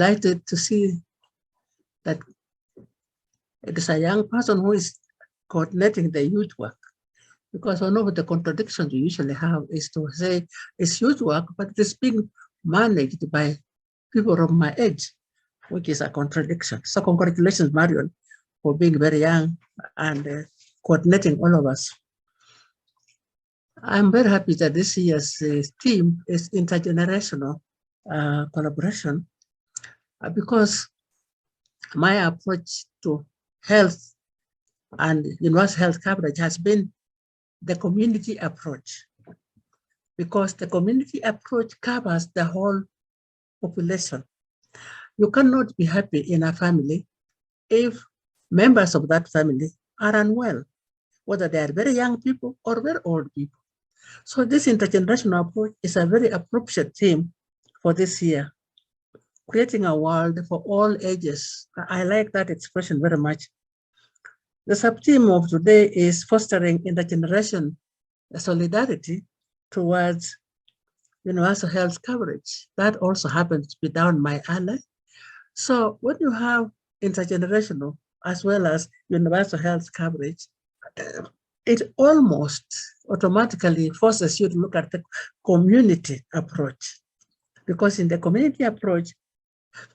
delighted to see that it is a young person who is coordinating the youth work. Because one of the contradictions we usually have is to say it's youth work, but it is being managed by people of my age, which is a contradiction. So congratulations, Marion, for being very young and coordinating all of us. I'm very happy that this year's theme is intergenerational collaboration because my approach to health and universal health coverage has been the community approach, because the community approach covers the whole population. You cannot be happy in a family if members of that family are unwell, whether they are very young people or very old people. So this intergenerational approach is a very appropriate theme for this year, creating a world for all ages. I like that expression very much. The sub-theme of today is fostering intergeneration solidarity towards universal health coverage. That also happens to be down my alley. So when you have intergenerational as well as universal health coverage, it almost automatically forces you to look at the community approach. Because in the community approach,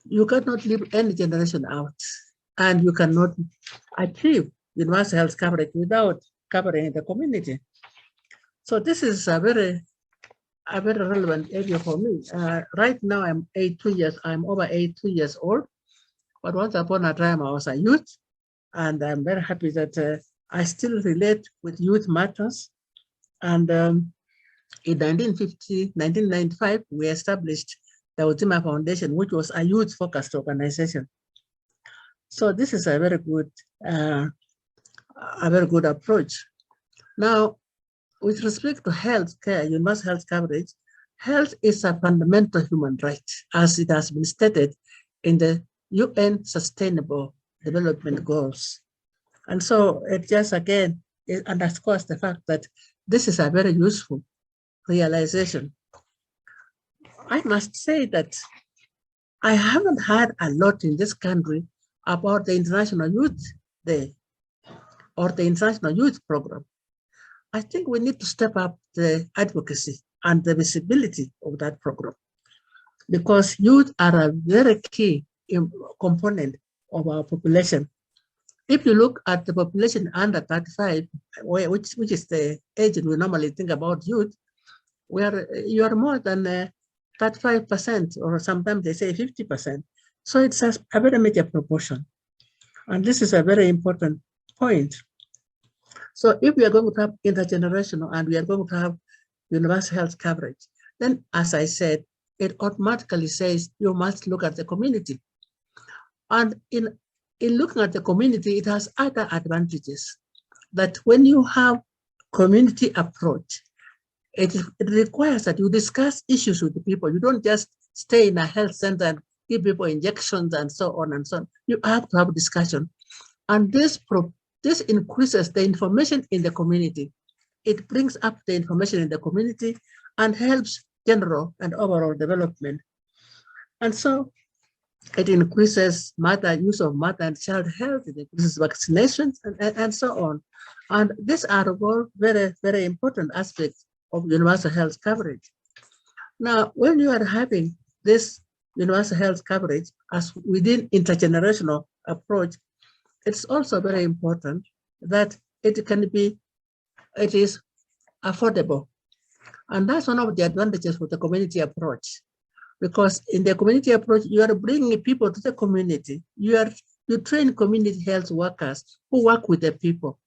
you cannot leave any generation out, and you cannot achieve universal health coverage without covering the community. So this is a very relevant area for me. Right now, I'm over 82 years old, but once upon a time I was a youth, and I'm very happy that I still relate with youth matters. And in 1995, we established the Uzima Foundation, which was a youth-focused organization. So this is a very good approach. Now, with respect to health care, universal health coverage, health is a fundamental human right, as it has been stated in the UN Sustainable Development Goals. And so it just, again, it underscores the fact that this is a very useful realization. I must say that I haven't heard a lot in this country about the International Youth Day or the International Youth Program. I think we need to step up the advocacy and the visibility of that program, because youth are a very key component of our population. If you look at the population under 35, which is the age we normally think about youth, you are more than 35%, or sometimes they say 50%. So it's a very major proportion. And this is a very important point. So if we are going to have intergenerational and we are going to have universal health coverage, then as I said, it automatically says you must look at the community. And in looking at the community, it has other advantages, that when you have community approach, it requires that you discuss issues with the people. You don't just stay in a health center and give people injections and so on and so on. You have to have a discussion. And this increases the information in the community. It brings up the information in the community and helps general and overall development. And so it increases use of mother and child health, it increases vaccinations and so on. And these are all very, very important aspects of universal health coverage. Now, when you are having this universal health coverage as within intergenerational approach, it's also very important that it is affordable. And that's one of the advantages of the community approach. Because in the community approach, you are bringing people to the community. You train community health workers who work with the people.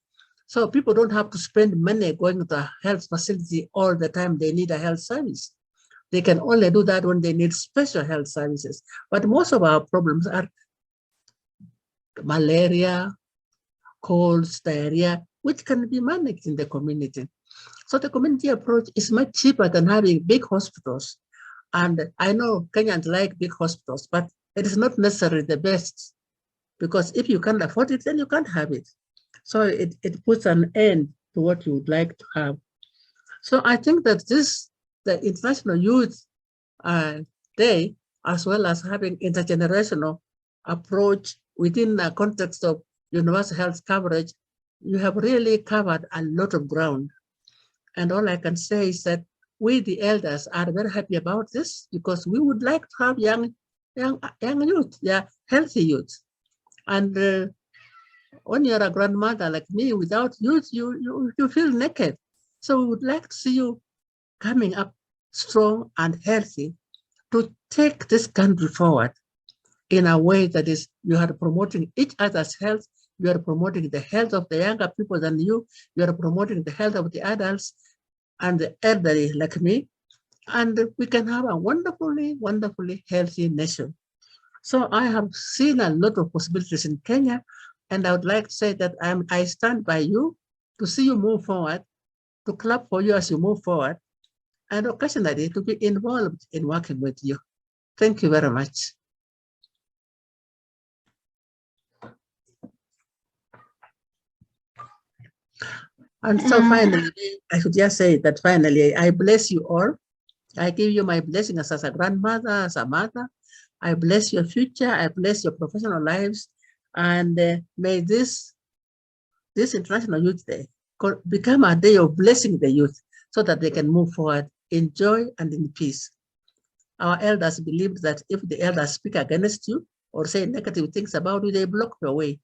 So people don't have to spend money going to the health facility all the time they need a health service. They can only do that when they need special health services. But most of our problems are malaria, colds, diarrhea, which can be managed in the community. So the community approach is much cheaper than having big hospitals. And I know Kenyans like big hospitals, but it is not necessarily the best, because if you can't afford it, then you can't have it. So it puts an end to what you would like to have. So I think that the International Youth Day as well as having intergenerational approach within the context of universal health coverage, you have really covered a lot of ground. And all I can say is that we, the elders, are very happy about this because we would like to have young youth, yeah, healthy youth. And when you're a grandmother like me, without youth, you feel naked. So we would like to see you coming up strong and healthy to take this country forward in a way that is, you are promoting each other's health, you are promoting the health of the younger people than you are promoting the health of the adults and the elderly like me, and we can have a wonderfully, wonderfully healthy nation. So I have seen a lot of possibilities in Kenya, and I would like to say that I stand by you to see you move forward, to clap for you as you move forward, and occasionally to be involved in working with you. Thank you very much. And so finally, I should just say that finally, I bless you all. I give you my blessing as a grandmother, as a mother. I bless your future. I bless your professional lives. And may this International Youth Day become a day of blessing the youth so that they can move forward in joy and in peace. Our elders believed that if the elders speak against you or say negative things about you, they block your way.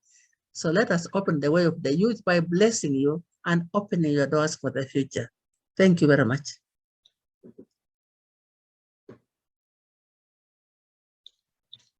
So let us open the way of the youth by blessing you and opening your doors for the future. Thank you very much.